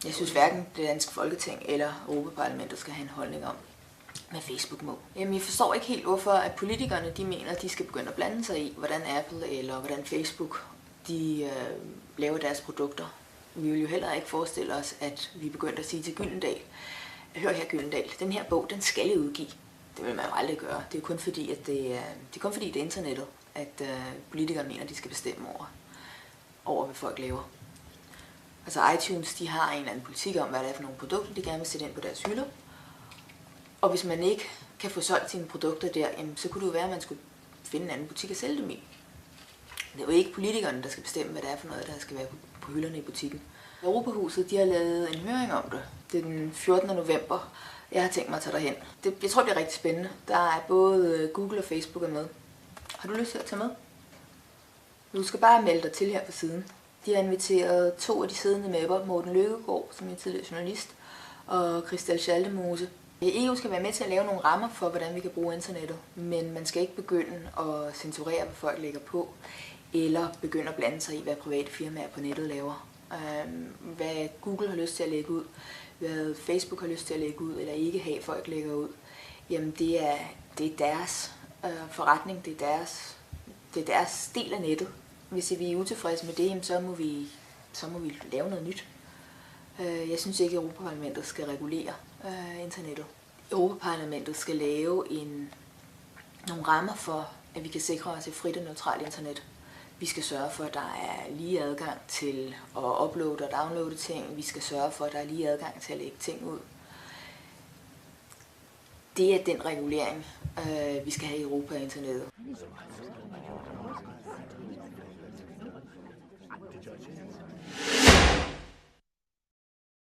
Jeg synes hverken det danske Folketing eller Europaparlamentet skal have en holdning om, hvad Facebook må. Jamen, jeg forstår ikke helt, hvorfor at politikerne de mener, at de skal begynde at blande sig i, hvordan Apple eller hvordan Facebook de laver deres produkter. Vi vil jo heller ikke forestille os, at vi begyndte at sige til Gyldendal, hør her Gyldendal, den her bog, den skal I udgive. Det vil man jo aldrig gøre. Det er jo kun fordi, at det er internettet, at politikerne mener, at de skal bestemme over hvad folk laver. Altså iTunes, de har en eller anden politik om, hvad det er for nogle produkter, de gerne vil sætte ind på deres hylder. Og hvis man ikke kan få solgt sine produkter der, jamen, så kunne det jo være, at man skulle finde en anden butik at sælge dem i. Det er jo ikke politikerne, der skal bestemme, hvad det er for noget, der skal være på hylderne i butikken. Europahuset, de har lavet en høring om det. Det er den 14. november. Jeg har tænkt mig at tage derhen. Jeg tror, det bliver rigtig spændende. Der er både Google og Facebook er med. Har du lyst til at tage med? Du skal bare melde dig til her på siden. De har inviteret 2 af de siddende mapper, Morten Løkkegaard, som er tidligere journalist, og Christel Schaldemose. EU skal være med til at lave nogle rammer for, hvordan vi kan bruge internettet, men man skal ikke begynde at censurere, hvad folk lægger på, eller begynde at blande sig i, hvad private firmaer på nettet laver. Hvad Google har lyst til at lægge ud, hvad Facebook har lyst til at lægge ud, eller ikke have folk lægger ud, jamen det er deres forretning, det er deres del af nettet. Hvis vi er utilfredse med det, så må vi lave noget nyt. Jeg synes ikke, at Europaparlamentet skal regulere internettet. Europaparlamentet skal lave nogle rammer for, at vi kan sikre os et frit og neutralt internet. Vi skal sørge for, at der er lige adgang til at uploade og downloade ting. Vi skal sørge for, at der er lige adgang til at lægge ting ud. Det er den regulering, vi skal have i Europa af internettet.